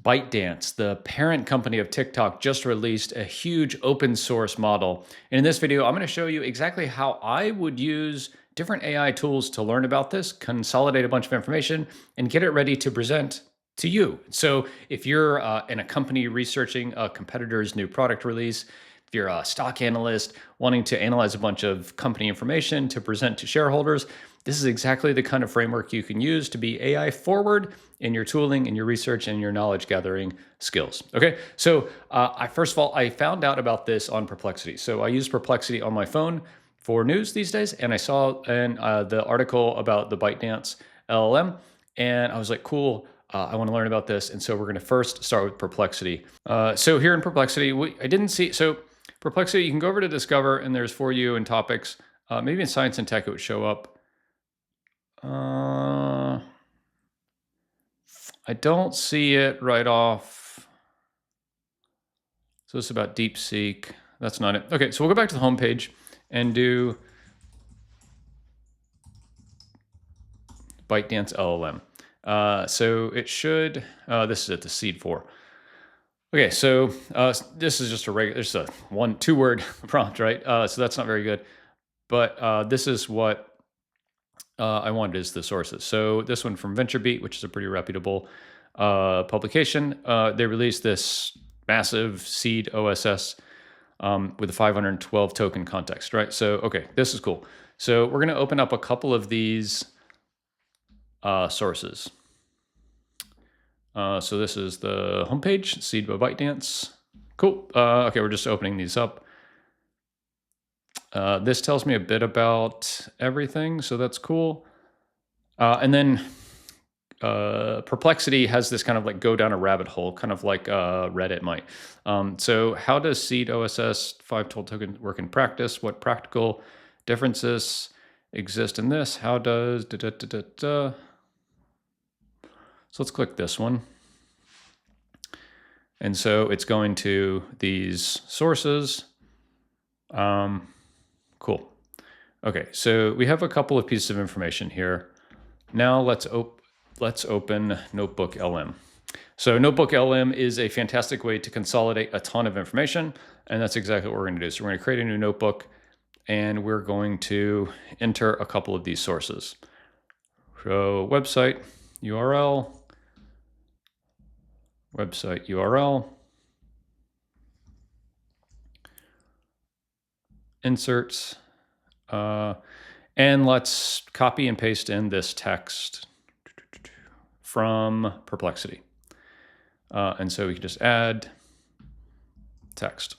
ByteDance, the parent company of TikTok, just released a huge open source model. And in this video, I'm going to show you exactly how I would use different AI tools to learn about this, consolidate a bunch of information, and get it ready to present to you. So if you're in a company researching a competitor's new product release, if you're a stock analyst wanting to analyze a bunch of company information to present to shareholders, this is exactly the kind of framework you can use to be AI forward in your tooling, in your research, and your knowledge gathering skills. Okay, so first of all, I found out about this on Perplexity. So I use Perplexity on my phone for news these days, and I saw the article about the ByteDance LLM, and I was like, cool, I want to learn about this. And so we're going to first start with Perplexity. So here in Perplexity, I didn't see, so Perplexity, you can go over to Discover, and there's For You and Topics. Maybe in Science and Tech it would show up. I don't see it right off. So this is about DeepSeek. That's not it. Okay, so we'll go back to the home page and do ByteDance LLM. So it should, this is at the Seed 4. Okay, so this is just a regular, there's a 2-word prompt, right? So that's not very good. But this is what I wanted is the sources. So this one from VentureBeat, which is a pretty reputable publication. They released this massive Seed-OSS with a 512 token context, right? So, okay, this is cool. So we're going to open up a couple of these sources. So this is the homepage, Seed by ByteDance. Cool. Okay, we're just opening these up. This tells me a bit about everything, so that's cool. And then Perplexity has this kind of like go down a rabbit hole, kind of like Reddit might. So how does Seed-OSS 512 token work in practice? What practical differences exist in this? How does So let's click this one. And so it's going to these sources. Cool. Okay, so we have a couple of pieces of information here. Now let's open NotebookLM. So NotebookLM is a fantastic way to consolidate a ton of information, and that's exactly what we're going to do. So we're going to create a new notebook, and we're going to enter a couple of these sources. So website URL, website URL, inserts, and let's copy and paste in this text from Perplexity. And so we can just add text.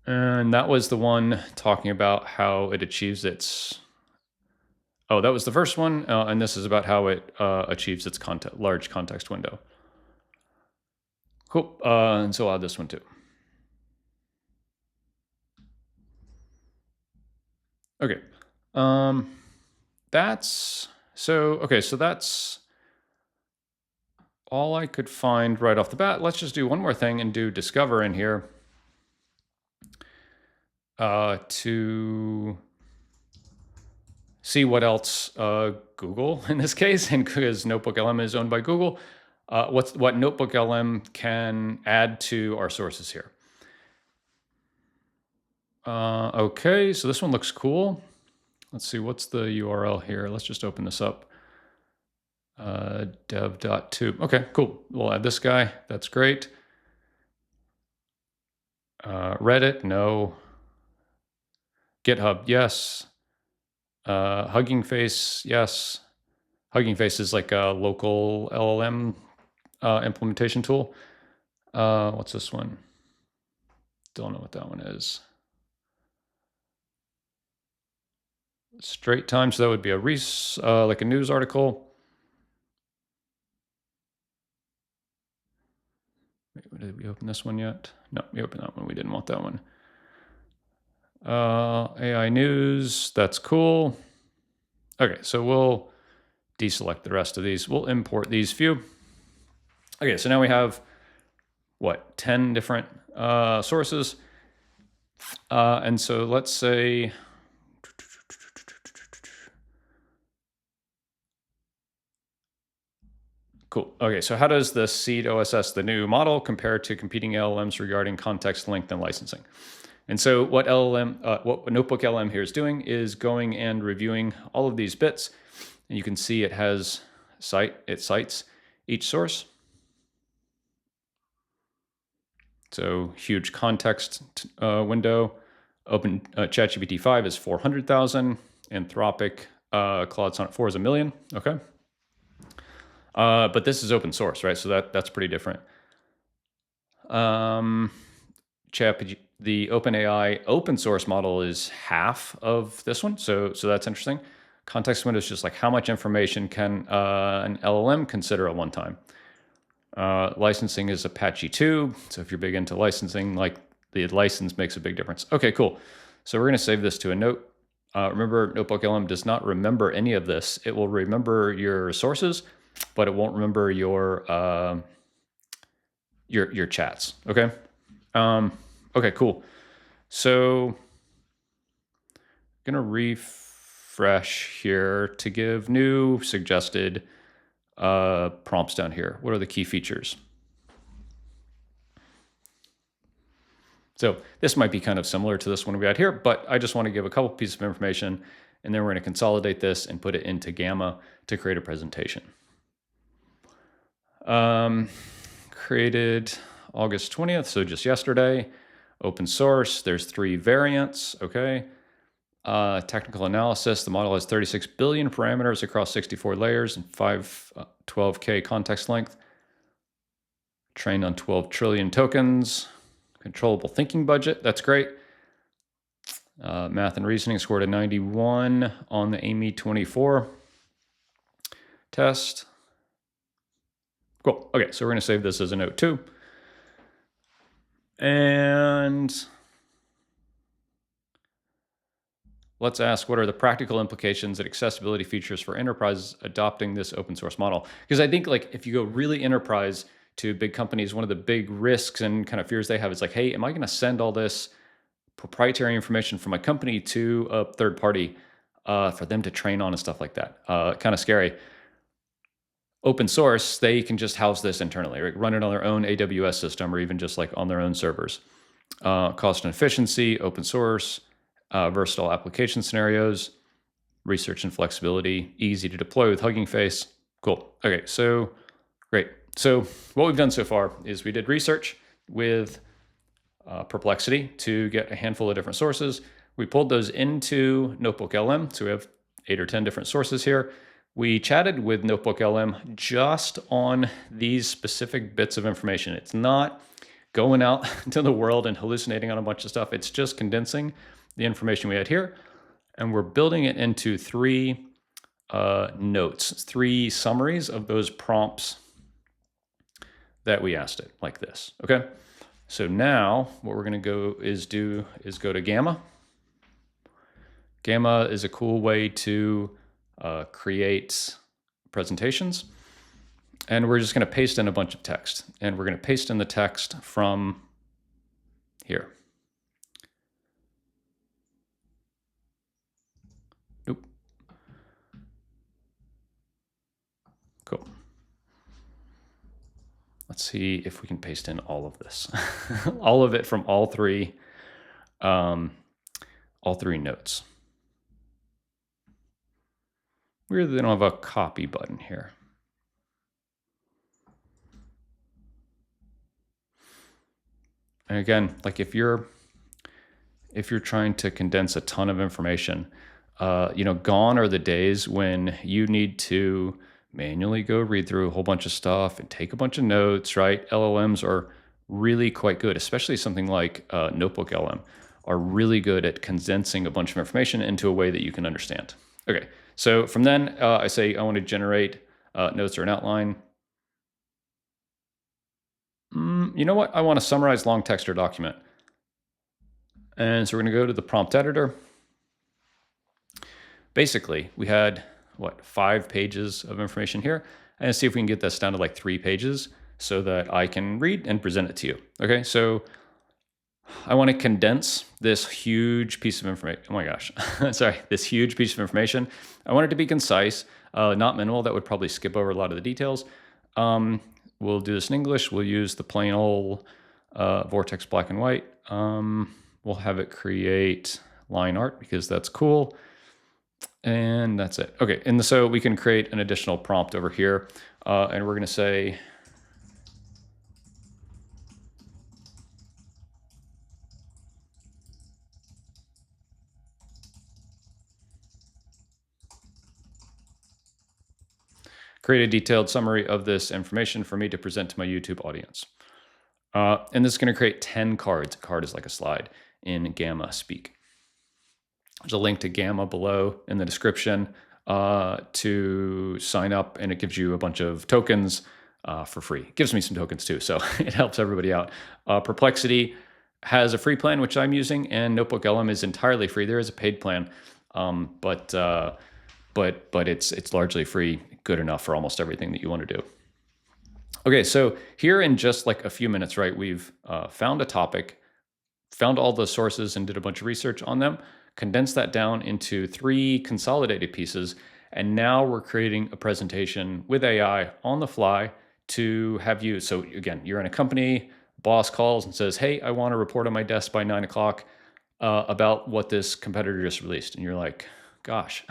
And that was the one talking about how it achieves its, oh, that was the first one. And this is about how it achieves its large context window. Cool. And so I'll add this one too. Okay. That's all I could find right off the bat. Let's just do one more thing and do Discover in here to see what else Google, in this case, and because NotebookLM is owned by Google, what NotebookLM can add to our sources here. Okay, so this one looks cool. Let's see, what's the URL here? Let's just open this up. Dev.tube. Okay, cool. We'll add this guy. That's great. Reddit, no. GitHub, yes. Hugging Face, yes. Hugging Face is like a local LLM implementation tool. What's this one? Don't know what that one is. Straight Time, so that would be a like a news article. Wait, did we open this one yet? No, we opened that one. We didn't want that one. AI News, that's cool. Okay, so we'll deselect the rest of these. We'll import these few. Okay, so now we have, what, 10 different sources. And so let's say, Cool. Okay, so how does the Seed-OSS, the new model, compare to competing LLMs regarding context length and licensing? And so what what NotebookLM here is doing is going and reviewing all of these bits, and you can see it has it cites each source. So huge context window. Open ChatGPT 5 is 400,000. Anthropic Claude Sonnet 4 is 1 million. Okay. But this is open source, right? So that's pretty different. The OpenAI open source model is half of this one, so that's interesting. Context window is just like how much information can an LLM consider at one time. Licensing is Apache 2, so if you're big into licensing, like the license makes a big difference. Okay, cool. So we're going to save this to a note. Remember, NotebookLM does not remember any of this. It will remember your sources, but it won't remember your chats. Okay. Okay, cool. So I'm gonna refresh here to give new suggested prompts down here. What are the key features? So this might be kind of similar to this one we got here, but I just want to give a couple pieces of information, and then we're going to consolidate this and put it into Gamma to create a presentation. Created August 20th, so just yesterday. Open source, there's 3 variants, okay. Technical analysis, the model has 36 billion parameters across 64 layers and 12K context length. Trained on 12 trillion tokens. Controllable thinking budget, that's great. Math and reasoning scored a 91 on the AMY 24 test. Cool, okay, so we're gonna save this as a note too. And let's ask, what are the practical implications and accessibility features for enterprises adopting this open source model? Because I think like if you go really enterprise to big companies, one of the big risks and kind of fears they have is like, hey, am I going to send all this proprietary information from my company to a third party for them to train on and stuff like that? Kind of scary. Open source, they can just house this internally, right? Run it on their own AWS system or even just like on their own servers. Cost and efficiency, open source, versatile application scenarios, research and flexibility, easy to deploy with Hugging Face. Cool. Okay, so great. So what we've done so far is we did research with Perplexity to get a handful of different sources. We pulled those into NotebookLM, so we have 8 or 10 different sources here. We chatted with NotebookLM just on these specific bits of information. It's not going out into the world and hallucinating on a bunch of stuff. It's just condensing the information we had here, and we're building it into 3 notes, 3 summaries of those prompts that we asked it, like this, okay? So now what we're gonna go to Gamma. Gamma is a cool way to create presentations, and we're just gonna paste in a bunch of text, and we're gonna paste in the text from here. Nope. Cool. Let's see if we can paste in all of this, all of it from all 3 notes. Weird they don't have a copy button here. And again, like if you're trying to condense a ton of information, gone are the days when you need to manually go read through a whole bunch of stuff and take a bunch of notes, right? LLMs are really quite good, especially something like NotebookLM, are really good at condensing a bunch of information into a way that you can understand. Okay, so from then I say I want to generate notes or an outline. You know what? I want to summarize long text or document. And so we're going to go to the prompt editor. Basically, we had, 5 pages of information here. And see if we can get this down to like 3 pages so that I can read and present it to you. Okay, so I want to condense this huge piece of information. Oh my gosh, sorry, this huge piece of information. I want it to be concise, not minimal. That would probably skip over a lot of the details. We'll do this in English. We'll use the plain old Vortex black and white. We'll have it create line art because that's cool. And that's it. Okay, and so we can create an additional prompt over here. And we're going to say, create a detailed summary of this information for me to present to my YouTube audience. And this is going to create 10 cards. A card is like a slide in Gamma speak. There's a link to Gamma below in the description to sign up, and it gives you a bunch of tokens for free. It gives me some tokens too, so it helps everybody out. Perplexity has a free plan, which I'm using, and NotebookLM is entirely free. There is a paid plan, but it's largely free, good enough for almost everything that you want to do. Okay, so here in just like a few minutes, right, we've found a topic, found all the sources and did a bunch of research on them, condensed that down into 3 consolidated pieces, and now we're creating a presentation with AI on the fly to have you. So again, you're in a company, boss calls and says, hey, I want to report on my desk by 9 o'clock about what this competitor just released. And you're like, gosh,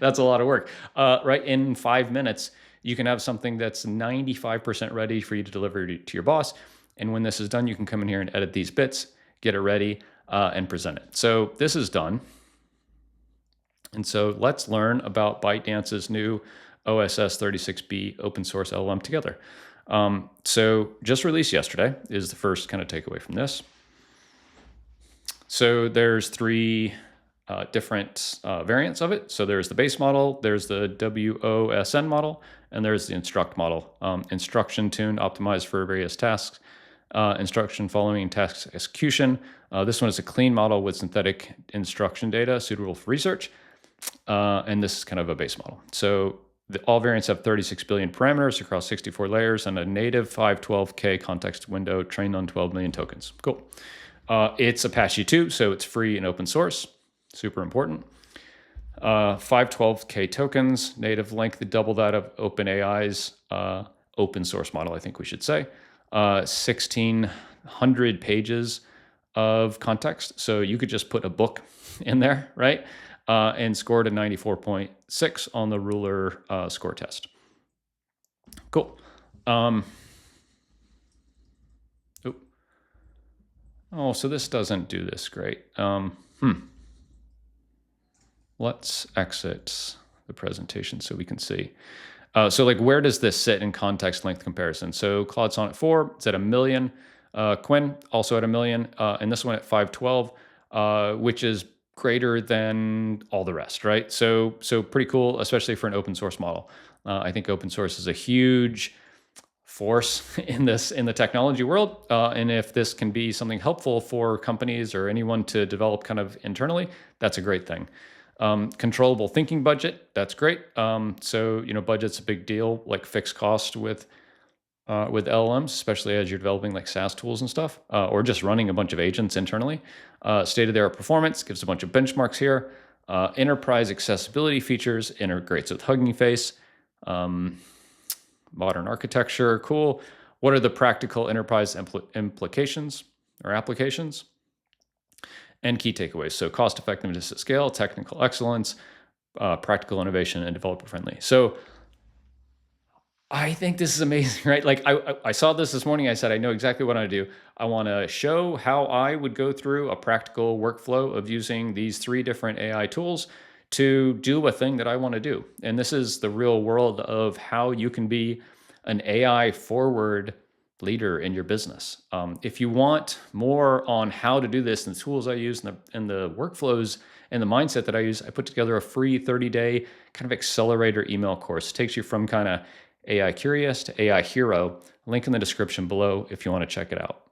that's a lot of work. Right, in 5 minutes, you can have something that's 95% ready for you to deliver to your boss. And when this is done, you can come in here and edit these bits, get it ready, and present it. So this is done. And so let's learn about ByteDance's new OSS 36B open source LLM together. So just released yesterday is the first kind of takeaway from this. So there's 3 different variants of it. So there's the base model, there's the WOSN model, and there's the instruct model. Instruction tuned, optimized for various tasks, instruction following task execution. This one is a clean model with synthetic instruction data suitable for research. And this is kind of a base model. So all variants have 36 billion parameters across 64 layers and a native 512K context window trained on 12 million tokens. Cool. It's Apache 2, so it's free and open source. Super important. 512K tokens, native length, double that of OpenAI's open source model, I think we should say. 1,600 pages of context. So you could just put a book in there, right? And scored a 94.6 on the ruler score test. Cool. Oh, so this doesn't do this great. Let's exit the presentation so we can see. So like, where does this sit in context length comparison? So Claude Sonnet 4, it's at 1 million. Quinn also at 1 million. And this one at 512, which is greater than all the rest, right? So pretty cool, especially for an open source model. I think open source is a huge force in the technology world. And if this can be something helpful for companies or anyone to develop kind of internally, that's a great thing. Controllable thinking budget, that's great. So, budget's a big deal, like fixed cost with LLMs, especially as you're developing like SaaS tools and stuff, or just running a bunch of agents internally. State-of-the-art performance, gives a bunch of benchmarks here. Enterprise accessibility features, integrates with Hugging Face. Modern architecture, cool. What are the practical enterprise implications or applications? And key takeaways. So cost effectiveness at scale, technical excellence, practical innovation, and developer friendly. So I think this is amazing, right? Like I saw this morning. I said, I know exactly what I do. I want to show how I would go through a practical workflow of using these 3 different AI tools to do a thing that I want to do. And this is the real world of how you can be an AI forward leader in your business. If you want more on how to do this and the tools I use and the workflows and the mindset that I use, I put together a free 30-day kind of accelerator email course. It takes you from kind of AI curious to AI hero. Link in the description below if you want to check it out.